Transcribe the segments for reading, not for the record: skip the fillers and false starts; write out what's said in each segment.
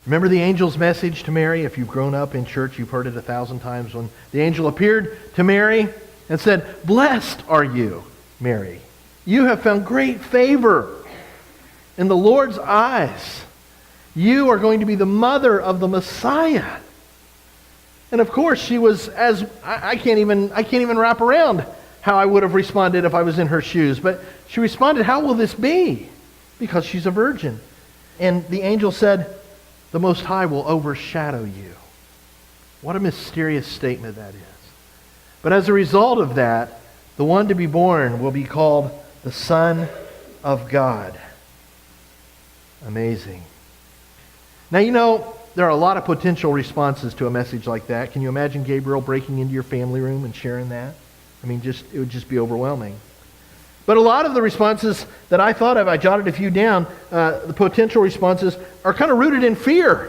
Remember the angel's message to Mary? If you've grown up in church, you've heard it 1,000 times when the angel appeared to Mary and said, "Blessed are you, Mary. You have found great favor in the Lord's eyes. You are going to be the mother of the Messiah." And of course, she was I can't even wrap around how I would have responded if I was in her shoes. But she responded, "How will this be?" Because she's a virgin. And the angel said, "The Most High will overshadow you." What a mysterious statement that is. But as a result of that, the one to be born will be called the Son of God. Amazing. Now, you know, there are a lot of potential responses to a message like that. Can you imagine Gabriel breaking into your family room and sharing that? I mean, it would just be overwhelming. But a lot of the responses that I thought of, I jotted a few down, the potential responses are kind of rooted in fear.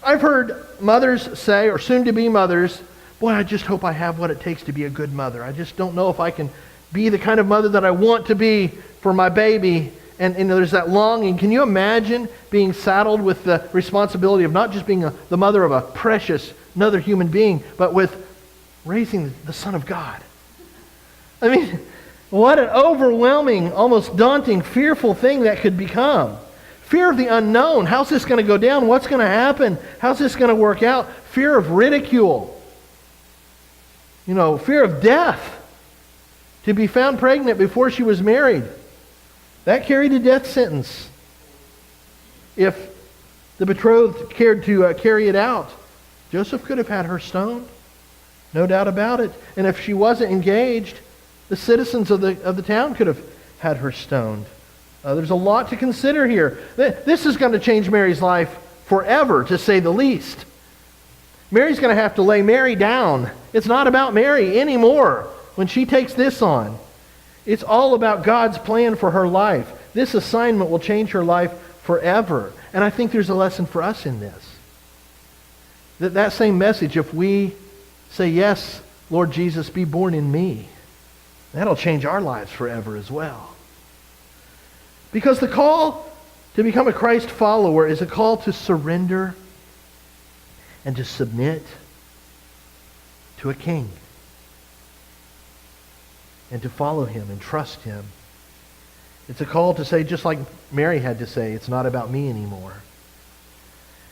I've heard mothers say, or soon-to-be mothers, "Boy, I just hope I have what it takes to be a good mother. I just don't know if I can be the kind of mother that I want to be for my baby." And there's that longing. Can you imagine being saddled with the responsibility of not just being the mother of a precious, another human being, but with raising the Son of God? I mean, what an overwhelming, almost daunting, fearful thing that could become. Fear of the unknown. How's this going to go down? What's going to happen? How's this going to work out? Fear of ridicule. Fear of death. To be found pregnant before she was married. That carried a death sentence. If the betrothed cared to carry it out, Joseph could have had her stoned. No doubt about it. And if she wasn't engaged, the citizens of the town could have had her stoned. There's a lot to consider here. This is going to change Mary's life forever, to say the least. Mary's going to have to lay Mary down. It's not about Mary anymore when she takes this on. It's all about God's plan for her life. This assignment will change her life forever. And I think there's a lesson for us in this. That same message, if we say, "Yes, Lord Jesus, be born in me," that'll change our lives forever as well. Because the call to become a Christ follower is a call to surrender and to submit to a king. And to follow him and trust him. It's a call to say, just like Mary had to say, it's not about me anymore.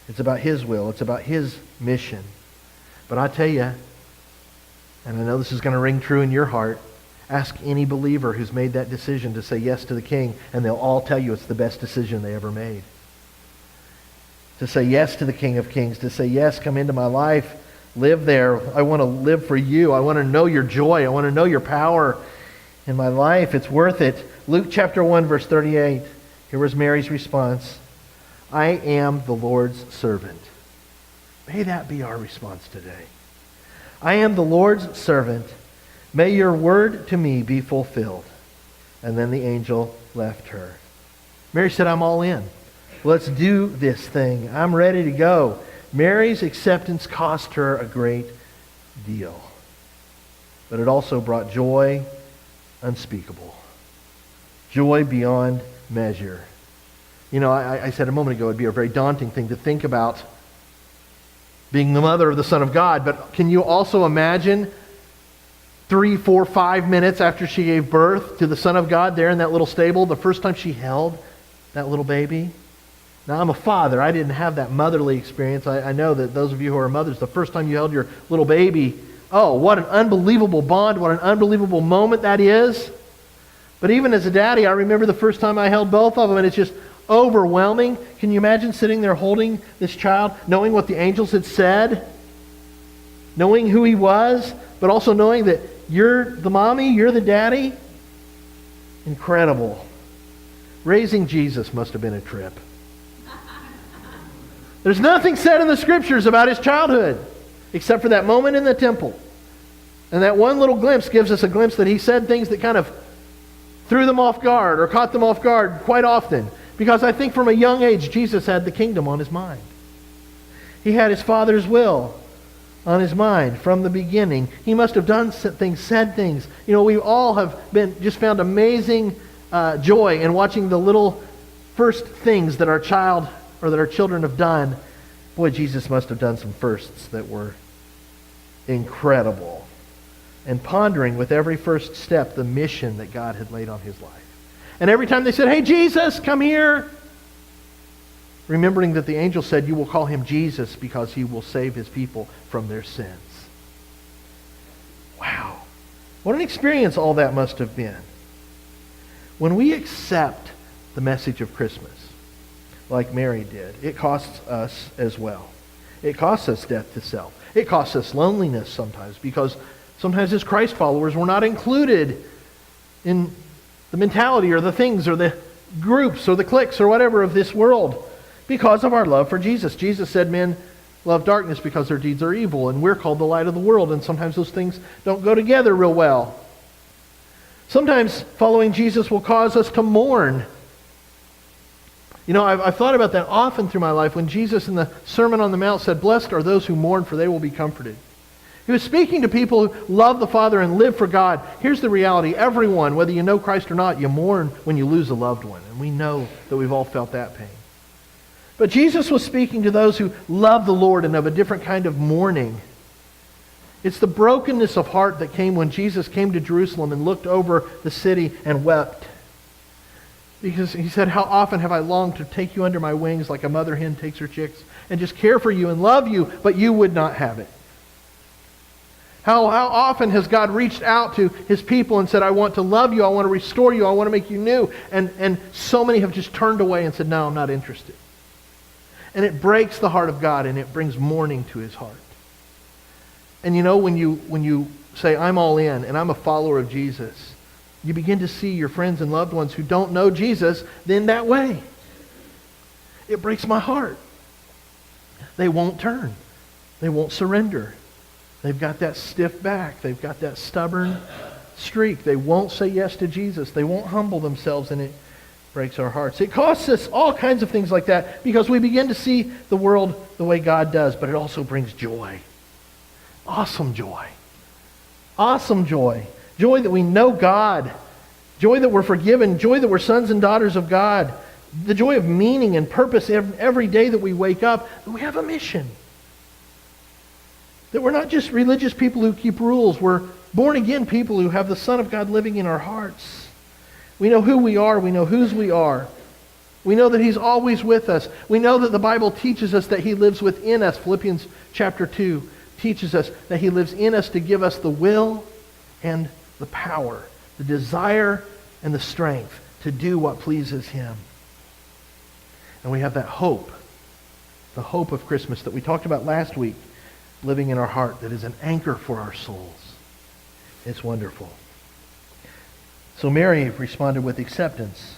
It's about his will. It's about his mission. But I tell you, and I know this is going to ring true in your heart, ask any believer who's made that decision to say yes to the King, and they'll all tell you it's the best decision they ever made. To say yes to the King of Kings, to say, "Yes, come into my life. Live there. I want to live for you. I want to know your joy. I want to know your power in my life. It's worth it." Luke chapter 1, verse 38. Here was Mary's response. "I am the Lord's servant." May that be our response today. "I am the Lord's servant. May your word to me be fulfilled." And then the angel left her. Mary said, "I'm all in. Let's do this thing. I'm ready to go." Mary's acceptance cost her a great deal. But it also brought joy unspeakable. Joy beyond measure. I said a moment ago it'd be a very daunting thing to think about being the mother of the Son of God. But can you also imagine 3, 4, 5 minutes after she gave birth to the Son of God there in that little stable, the first time she held that little baby? Now, I'm a father. I didn't have that motherly experience. I know that those of you who are mothers, the first time you held your little baby, oh, what an unbelievable bond, what an unbelievable moment that is. But even as a daddy, I remember the first time I held both of them, and it's just overwhelming. Can you imagine sitting there holding this child, knowing what the angels had said, knowing who he was, but also knowing that you're the mommy, you're the daddy? Incredible. Raising Jesus must have been a trip. There's nothing said in the Scriptures about his childhood, except for that moment in the temple. And that one little glimpse gives us a glimpse that he said things that kind of threw them off guard or caught them off guard quite often. Because I think from a young age, Jesus had the kingdom on his mind. He had his Father's will on his mind from the beginning. He must have done things, said things. We all have just found amazing joy in watching the little first things that our child or that our children have done, boy, Jesus must have done some firsts that were incredible. And pondering with every first step the mission that God had laid on his life. And every time they said, hey, Jesus, come here, remembering that the angel said, you will call him Jesus because he will save his people from their sins. Wow. What an experience all that must have been. When we accept the message of Christmas, like Mary did, it costs us as well. It costs us death to self. It costs us loneliness sometimes, because sometimes as Christ followers, we're not included in the mentality or the things or the groups or the cliques or whatever of this world because of our love for Jesus. Jesus said men love darkness because their deeds are evil, and we're called the light of the world, and sometimes those things don't go together real well. Sometimes following Jesus will cause us to mourn. You know, I've thought about that often through my life when Jesus in the Sermon on the Mount said, blessed are those who mourn, for they will be comforted. He was speaking to people who love the Father and live for God. Here's the reality. Everyone, whether you know Christ or not, you mourn when you lose a loved one. And we know that we've all felt that pain. But Jesus was speaking to those who love the Lord and of a different kind of mourning. It's the brokenness of heart that came when Jesus came to Jerusalem and looked over the city and wept. Because he said, how often have I longed to take you under my wings like a mother hen takes her chicks and just care for you and love you, but you would not have it. How often has God reached out to his people and said, I want to love you, I want to restore you, I want to make you new. And so many have just turned away and said, no, I'm not interested. And it breaks the heart of God, and it brings mourning to his heart. And you know, when you say, I'm all in and I'm a follower of Jesus, you begin to see your friends and loved ones who don't know Jesus then that way. It breaks my heart. They won't turn. They won't surrender. They've got that stiff back. They've got that stubborn streak. They won't say yes to Jesus. They won't humble themselves, and it breaks our hearts. It costs us all kinds of things like that because we begin to see the world the way God does, but it also brings joy. Awesome joy. Awesome joy. Joy that we know God. Joy that we're forgiven. Joy that we're sons and daughters of God. The joy of meaning and purpose every day that we wake up. That we have a mission. That we're not just religious people who keep rules. We're born again people who have the Son of God living in our hearts. We know who we are. We know whose we are. We know that he's always with us. We know that the Bible teaches us that he lives within us. Philippians chapter 2 teaches us that he lives in us to give us the will and the power, the desire and the strength to do what pleases him. And we have that hope, the hope of Christmas that we talked about last week, living in our heart, that is an anchor for our souls. It's wonderful. So Mary responded with acceptance.